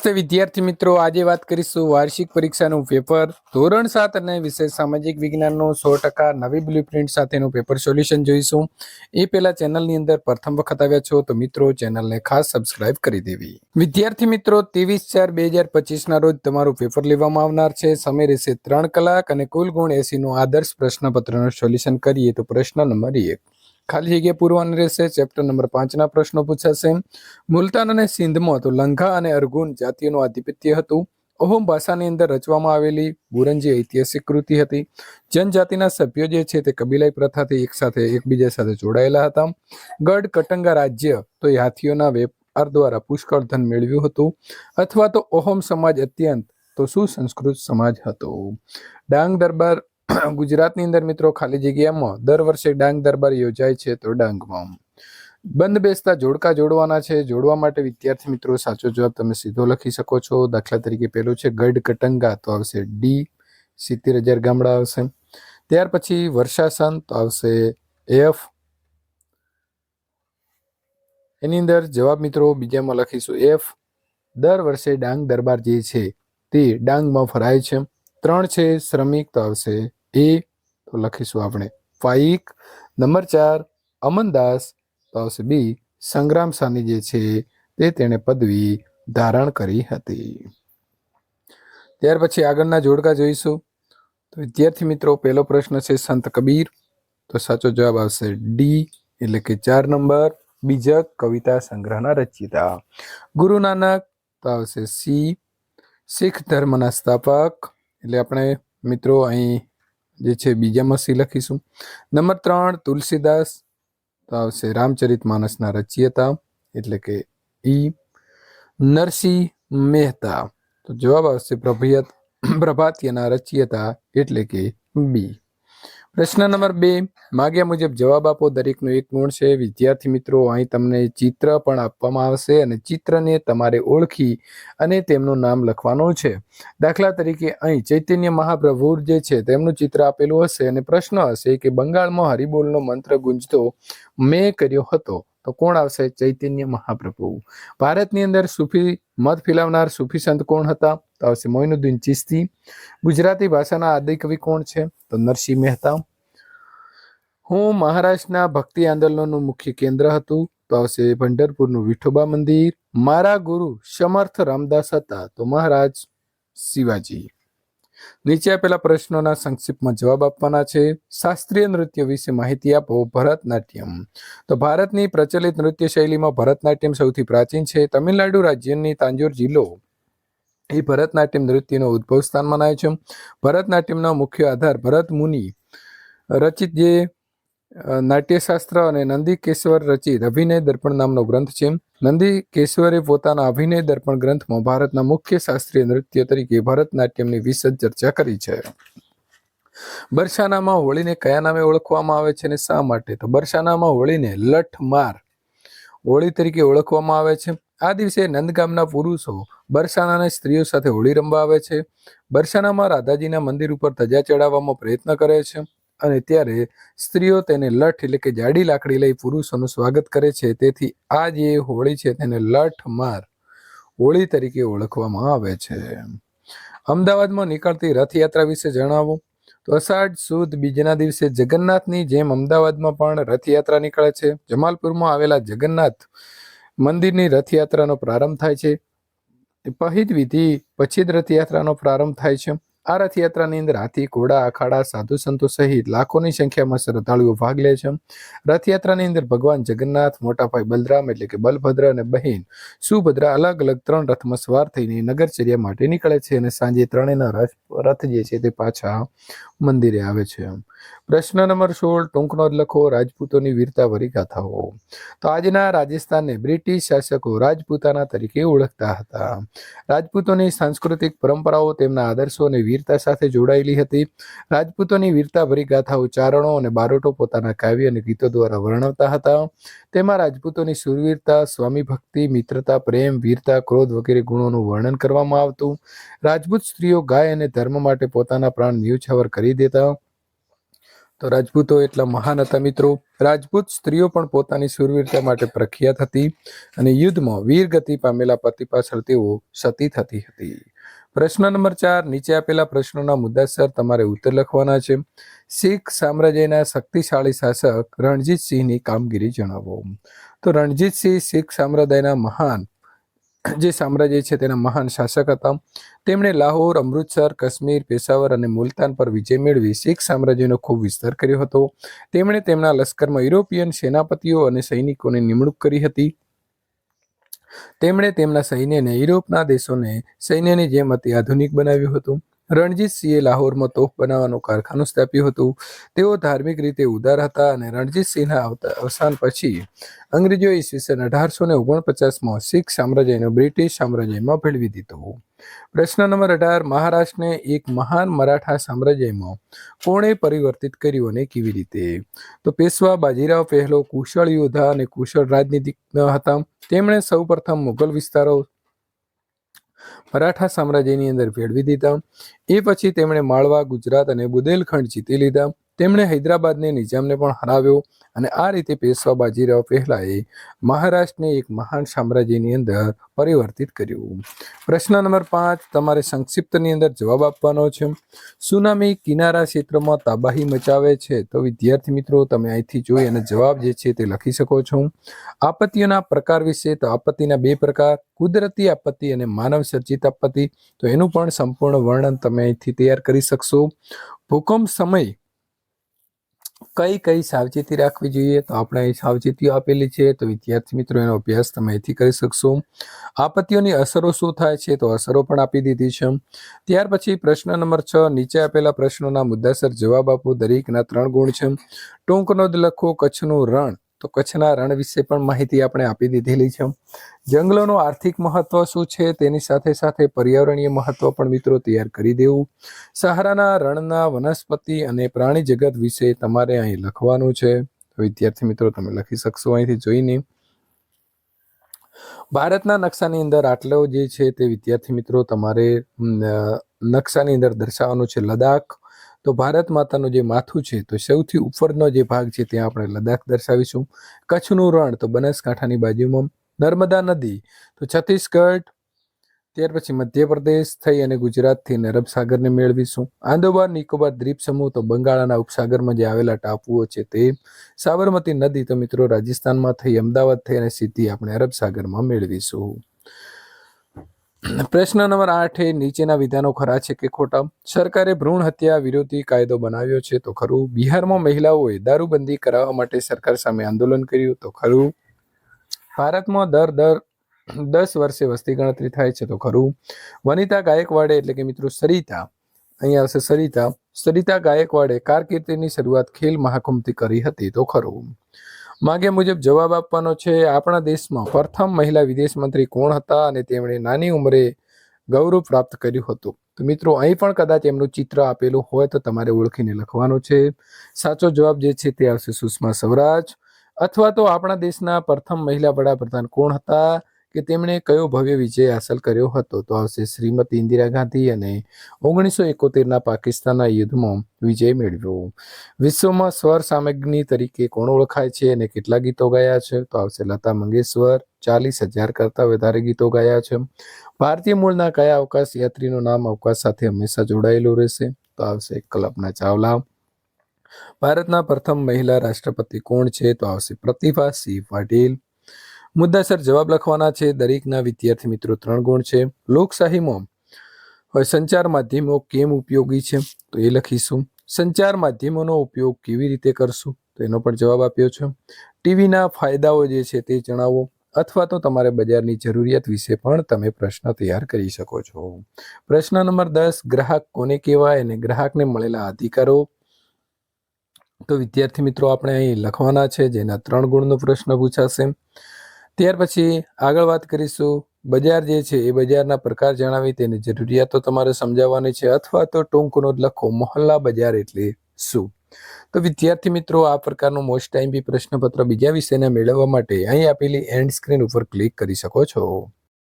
તો વિદ્યાર્થી મિત્રો, આજે વાત કરીશું વાર્ષિક પરીક્ષાનું પેપર ધોરણ 7 અને વિષય સામાજિક વિજ્ઞાનનું 100% નવી બ્લુપ્રિન્ટ સાથેનું પેપર સોલ્યુશન જોઈશું. એ પહેલા ચેનલની અંદર પ્રથમ વખત આવ્યા છો તો મિત્રો ચેનલને ખાસ સબસ્ક્રાઇબ કરી દેવી. વિદ્યાર્થી મિત્રો, 23/4/2025 ના રોજ તમારું પેપર લેવામાં આવનાર છે. સમય રહેશે 3 કલાક અને કુલ ગુણ 80 નું આદર્શ પ્રશ્નપત્રનું સોલ્યુશન કરીએ તો પ્રશ્ન નંબર 1 ખાલી જગ્યા પૂરવાની રહેશે. ચેપ્ટર નંબર 5 ના પ્રશ્નો પૂછાશે. મુલતાન અને સિંધમાં તો લંઘા અને અરગુન જાતિઓનું આધિપત્ય હતું. અહોમ ભાષાની અંદર રચવામાં આવેલી બુરંજી ઐતિહાસિક કૃતિ હતી. જનજાતિના સભ્યો જે છે તે કબીલાઈ પ્રથાથી એકબીજા સાથે જોડાયેલા હતા. ગઢ કટંગા રાજ્ય તો એ હાથીઓના વેપાર દ્વારા પુષ્કળ ધન મેળવ્યું હતું. અથવા તો અહોમ સમાજ અત્યંત તો સુસંસ્કૃત સમાજ હતો. ડાંગ દરબાર ગુજરાતની અંદર મિત્રો ખાલી જગ્યામાં દર વર્ષે ડાંગ દરબાર યોજાય છે તો ડાંગમાં. બંધ બેસતા જોડકા જોડવાના છે. જોડવા માટે વિદ્યાર્થી મિત્રો સાચો જવાબ તમે સીધો લખી શકો છો. દાખલા તરીકે પેલું છે ગઢ કટંગા તો આવશે ડી, 70,000 ગામડા આવશે. ત્યાર પછી વર્ષાસન તો આવશે એફ. એની અંદર જવાબ મિત્રો બીજામાં લખીશું એફ. દર વર્ષે ડાંગ દરબાર જે છે તે ડાંગમાં ફરાય છે. 3 છે શ્રમિક તો આવશે એ, તો લખીશું આપણે પાઈક. નંબર 4 અમનદાસ તો આવશે બી. સંગ્રામ સાની જે છે તે તેણે પદવી ધારણ કરી હતી. ત્યાર પછી આગળના જોડકા જોઈશું. તો વિદ્યાર્થી મિત્રો પહેલો પ્રશ્ન છે સંત કબીર, તો સાચો જવાબ આવશે ડી એટલે કે 4 નંબર. બીજક કવિતા સંગ્રહના રચયિતા. ગુરુ નાનક તો આવશે સી. શીખ ધર્મના સ્થાપક એટલે આપણે મિત્રો અહીં જે છે બીજામાં સી લખીશું. નંબર 3 તુલસીદાસ તો આવશે રામચરિત માનસના રચયિતા એટલે કે ઈ. નરસિંહ મહેતા તો જવાબ આવશે પ્રભાતિયાના રચયિતા એટલે કે બી. પ્રશ્ન નંબર 2 માગ્યા મુજબ જવાબ આપો. દરેકનો 1 ગુણ છે. વિદ્યાર્થી મિત્રો અહીં તમને ચિત્ર પણ આપવામાં આવશે અને ચિત્રને તમારે ઓળખી અને તેમનું નામ લખવાનું છે. દાખલા તરીકે અહીં ચૈતન્ય મહાપ્રભુ જે છે તેમનું ચિત્ર આપેલું હશે અને પ્રશ્ન હશે કે બંગાળમાં હરિબોલનો મંત્ર ગુંજતો મેં કર્યો હતો તો કોણ આવશે? ચૈતન્ય મહાપ્રભુ. ભારતની અંદર સૂફી મત ફેલાવનાર સૂફી સંત કોણ હતા? તો આવશે મોઇનુદ્દીન ચિશ્તી. ગુજરાતી ભાષાના આદિકવિ કોણ છે? તો નરસિંહ મહેતા. હું મહારાષ્ટ્રના ભક્તિ આંદોલનનું મુખ્ય કેન્દ્ર હતું તો આવશે પંઢરપુરનું વિઠોબા મંદિર. મારા ગુરુ સમર્થ રામદાસ હતા તો મહારાજ શિવાજી. નીચે આપેલા પ્રશ્નોના સંક્ષિપ્તમાં જવાબ આપવાના છે. શાસ્ત્રીય નૃત્ય વિશે માહિતી આપો. ભરતનાટ્યમ તો ભારતની પ્રચલિત નૃત્ય શૈલીમાં ભરતનાટ્યમ સૌથી પ્રાચીન છે. તમિલનાડુ રાજ્યની તાંજોર જિલ્લો એ ભરતનાટ્યમ નૃત્યનો ઉદ્ભવ સ્થાન મનાય છે. ભરતનાટ્યમનો મુખ્ય આધાર ભરત મુનિ રચિત જે નાટ્યશાસ્ત્ર અને નંદિકેશ્વર રચિત અભિનય દર્પણ નામનો ગ્રંથ છે. નંદિકેશ્વરે પોતાના અભિનય દર્પણ ગ્રંથમાં ભારતના મુખ્ય શાસ્ત્રીય નૃત્ય તરીકે ભરતનાટ્યમની વિશદ ચર્ચા કરી છે. બરસાનામાં હોળીને કયા નામે ઓળખવામાં આવે છે અને શા માટે? તો બરસાનામાં હોળીને લઠમાર હોળી તરીકે ઓળખવામાં આવે છે. આ દિવસે નંદગામના પુરુષો બરસાનાની સ્ત્રીઓ સાથે હોળી રમવા આવે છે. બરસાનામાં રાધાજીના મંદિર ઉપર ધજા ચડાવવામાં પ્રયત્ન કરે છે અને ત્યારે સ્ત્રીઓ તેને લઠ એટલે કે જાડી લાકડી લઈ પુરુષોનું સ્વાગત કરે છે. તેથી આ જે હોળી છે તેને લઠમાર હોળી તરીકે ઓળખવામાં આવે છે. અમદાવાદમાં નીકળતી રથયાત્રા વિશે જણાવો. તો અષાઢ સુદ બીજના દિવસે જગન્નાથની જેમ અમદાવાદમાં પણ રથયાત્રા નીકળે છે. જમાલપુરમાં આવેલા જગન્નાથ મંદિરની રથયાત્રાનો પ્રારંભ થાય છે. પહિત વિધિ પછી જ રથયાત્રાનો પ્રારંભ થાય છે. આ રથયાત્રાની અંદર હાથી, ઘોડા, અખાડા, સાધુ સંતો સહિત લાખોની સંખ્યામાં શ્રદ્ધાળુઓ ભાગ લે છે. રથયાત્રાની અંદર ભગવાન જગન્નાથ, મોટા ભાઈ બલરામ એટલે કે બલભદ્ર અને બહેન સુભદ્રા અલગ અલગ 3 રથમાં સવાર થઈને નગરચર્યા માટે નીકળે છે અને સાંજે ત્રણેયના રથ જે છે તે પાછા મંદિરે આવે છે. પ્રશ્ન નંબર 16 ટૂંકનો જ લખો. રાજપૂતોની વીરતાભરી ગાથાઓ. તો આજના રાજસ્થાનને બ્રિટિશ શાસકો રાજપૂતાના તરીકે ઓળખતા હતા. રાજપૂતોની સાંસ્કૃતિક પરંપરાઓ તેમના આદર્શો અને વીરતા સાથે જોડાયેલી હતી. રાજપૂતોની વીરતાભરી ગાથાઓ ચારણો અને બારોટો પોતાના કાવ્ય અને ગીતો દ્વારા વર્ણવતા હતા. તેમાં રાજપૂતોની સુરવીરતા, સ્વામી ભક્તિ, મિત્રતા, પ્રેમ, વીરતા, ક્રોધ વગેરે ગુણોનું વર્ણન કરવામાં આવતું. રાજપૂત સ્ત્રીઓ ગાય અને ધર્મ માટે પોતાના પ્રાણ ન્યૂછાવર કરી દેતા. તો રાજપૂતો એટલા મહાન હતા મિત્રો. રાજપૂત સ્ત્રીઓ પણ પોતાની શૂરવીરતા માટે પ્રખ્યાત હતી અને યુદ્ધમાં વીરગતિ પામેલા પતિ પાછળ તેઓ સતી થતી હતી. પ્રશ્ન નંબર 4, નીચે આપેલા પ્રશ્નોના મુદ્દાસર તમારે ઉત્તર લખવાના છે. શીખ સામ્રાજ્યના શક્તિશાળી શાસક રણજીતસિંહની કામગીરી જણાવો. તો રણજીતસિંહ શીખ સામ્રાજ્યના મહાન જે સામ્રાજ્ય છે તેના મહાન શાસક હતા. તેમણે લાહોર, અમૃતસર, કાશ્મીર, પેશાવર અને મુલતાન પર વિજય મેળવી શીખ સામ્રાજ્યનો ખૂબ વિસ્તાર કર્યો હતો. તેમણે તેમના લશ્કરમાં યુરોપિયન સેનાપતિઓ અને સૈનિકોની નિમણૂક કરી હતી. તેમણે તેમના સૈન્યને યુરોપના દેશોને સૈન્યની જેમ અતિ આધુનિક બનાવ્યું હતું. રણજીતસિંહે લાહોરમાં તોપ બનાવવાનું કારખાનું સ્થાપ્યું હતું. તેઓ ધાર્મિક રીતે ઉદાર હતા અને રણજીતસિંહના અવસાન પછી અંગ્રેજોએ ઈસવીસન 1849માં શીખ સામ્રાજ્યને બ્રિટિશ સામ્રાજ્યમાં ભેળવી દીધું. પ્રશ્ન નંબર 18, મહારાષ્ટ્રને એક મહાન મરાઠા સામ્રાજ્યમાં કોણે પરિવર્તિત કર્યું અને કેવી રીતે? તો પેશવા બાજીરાવ પહેલો કુશળ યોદ્ધા અને કુશળ રાજનીતિજ્ઞ હતા. તેમણે સૌપ્રથમ મુઘલ વિસ્તારો મરાઠા સામ્રાજ્યની અંદર ભેળવી દીધા. એ પછી તેમણે માળવા, ગુજરાત અને બુંદેલખંડ જીતી લીધા. તેમણે હૈદરાબાદને નિજામને પણ હરાવ્યો અને આ રીતે પેશવા બાજીરાવ પહેલાએ મહારાષ્ટ્રને એક મહાન સામ્રાજ્યની અંદર પરિવર્તિત કર્યું. પ્રશ્ન નંબર 5, તમારે સંક્ષિપ્તની અંદર જવાબ આપવાનો છે. સુનામી કિનારા ક્ષેત્રમાં તબાહી મચાવે છે. તો વિદ્યાર્થી મિત્રો તમે અહીંથી જોઈ અને જવાબ જે છે તે લખી શકો છો. આપત્તિઓના પ્રકાર વિશે, તો આપત્તિના 2 પ્રકાર, કુદરતી આપત્તિ અને માનવ સર્જિત આપત્તિ. તો એનું પણ સંપૂર્ણ વર્ણન તમે અહીંથી તૈયાર કરી શકશો. ભૂકંપ સમય કઈ કઈ સાવચેતી રાખવી જોઈએ? તો આપણે અહીં સાવચેતીઓ આપેલી છે. તો વિદ્યાર્થી મિત્રો એનો અભ્યાસ તમે અહીંથી કરી શકશો. આપત્તિઓની અસરો શું થાય છે? તો અસરો પણ આપી દીધી છે. ત્યાર પછી પ્રશ્ન નંબર 6, નીચે આપેલા પ્રશ્નોના મુદ્દાસર જવાબ આપો. દરેકના 3 ગુણ છે. ટૂંક નોંધ લખો. કચ્છનું રણ, તો કચ્છના રણ વિશે પણ માહિતી આપણે આપી દીધેલી છે. જંગલોનું આર્થિક મહત્વ શું છે? તેની સાથે સાથે પર્યાવરણીય મહત્વ પણ મિત્રો તૈયાર કરી દેવું. સહારાના રણના વનસ્પતિ અને પ્રાણી જગત વિશે તમારે અહીં લખવાનું છે. વિદ્યાર્થી મિત્રો તમે લખી શકશો અહીંથી જોઈને. ભારતના નકશાની અંદર આટલો જે છે તે વિદ્યાર્થી મિત્રો તમારે નકશાની અંદર દર્શાવવાનું છે. લદ્દાખ, તો ભારત માતાનું જે માથું છે તો સૌથી ઉપરનો જે ભાગ છે ત્યાં આપણે લદ્દાખ દર્શાવીશું. કચ્છનું રણ, તો બનાસકાંઠાની બાજુમાં. નર્મદા નદી, તો છત્તીસગઢ, ત્યાર પછી મધ્યપ્રદેશ થઈ અને ગુજરાતથી અરબ સાગરને મેળવીશું. આંદોમાર નિકોબાર દ્વીપ સમૂહ, તો બંગાળના ઉપસાગરમાં જે આવેલા ટાપુઓ છે તે. સાબરમતી નદી, તો મિત્રો રાજસ્થાનમાં થઈ અમદાવાદ થઈ અને સીધી આપણે અરબ સાગરમાં મેળવીશું. પ્રશ્ન નંબર 8, નીચેના વિધાનો ખરા છે કે ખોટા? સરકારે ભ્રૂણ હત્યા વિરોધી કાયદો બનાવ્યો છે, તો ખરું. બિહારમાં મહિલાઓએ દારૂબંધી કરાવવા માટે સરકાર સામે આંદોલન કર્યું, તો ખરું. ભારતમાં દર 10 વર્ષે વસ્તી ગણતરી થાય છે, તો ખરું. વનિતા ગાયકવાડે એટલે કે મિત્રો સરિતા, અહીંયા આવશે સરિતા ગાયકવાડે કારકિર્દીની શરૂઆત ખેલ મહાકુંભથી કરી હતી, તો ખરું. માગ્યા મુજબ જવાબ આપવાનો છે. આપણા દેશમાં પ્રથમ મહિલા વિદેશ મંત્રી કોણ હતા અને તેમણે નાની ઉંમરે ગૌરવ પ્રાપ્ત કર્યું હતું? તો મિત્રો અહીં પણ કદાચ એમનું ચિત્ર આપેલું હોય તો તમારે ઓળખીને લખવાનું છે. સાચો જવાબ જે છે તે આવશે સુષ્મા સ્વરાજ. અથવા તો આપણા દેશના પ્રથમ મહિલા વડાપ્રધાન કોણ હતા કે તેમણે કયો ભવ્ય વિજય હાંસલ કર્યો હતો? તો આવશે શ્રીમતી ઇન્દિરા ગાંધી અને 1971ના પાકિસ્તાનના યુદ્ધમાં વિજય મેળવ્યો. વિશ્વમાં સ્વર સામ્રાજ્ઞી તરીકે કોણ ઓળખાય છે અને કેટલા ગીતો ગાયા છે? તો આવશે લતા મંગેશકર. 40,000 કરતાં વધારે ગીતો ગાયા છે. ભારતીય મૂળના કયા અવકાશ યાત્રીનું નામ અવકાશ સાથે હંમેશા જોડાયેલું રહેશે? તો આવશે કલ્પના ચાવલા. ભારતના પ્રથમ મહિલા રાષ્ટ્રપતિ કોણ છે? તો આવશે પ્રતિભાસિંહ પાટીલ. મુદ્દાસર જવાબ લખવાના છે. દરેકના વિદ્યાર્થી મિત્રો 3 ગુણ છે. લોકશાહીમાં સંચાર માધ્યમો કેમ ઉપયોગી છે? તો એ લખીશું. સંચાર માધ્યમોનો ઉપયોગ કેવી રીતે કરશું? તો એનો પણ જવાબ આપ્યો છે. ટીવીના ફાયદાઓ જે છે તે જણાવો. અથવા તો તમારે બજારની જરૂરિયાત વિશે પણ તમે પ્રશ્ન તૈયાર કરી શકો છો. પ્રશ્ન નંબર 10, ગ્રાહક કોને કહેવાય અને ગ્રાહકને મળેલા અધિકારો? તો વિદ્યાર્થી મિત્રો આપણે અહીં લખવાના છે, જેના 3 ગુણનો પ્રશ્ન પૂછાશે. ત્યાર પછી આગળ વાત કરીશું. બજાર જે છે એ બજારના પ્રકાર જણાવી તેની જરૂરિયાતો તમારે સમજાવવાની છે. અથવા તો ટૂંક નોંધ લખો. મોહલ્લા બજાર એટલે શું? તો વિદ્યાર્થી મિત્રો આ પ્રકારનું મોસ્ટ ટાઈમ બી પ્રશ્નપત્ર બીજા વિષયના મેળવવા માટે અહીં આપેલી એન્ડ સ્ક્રીન ઉપર ક્લિક કરી શકો છો.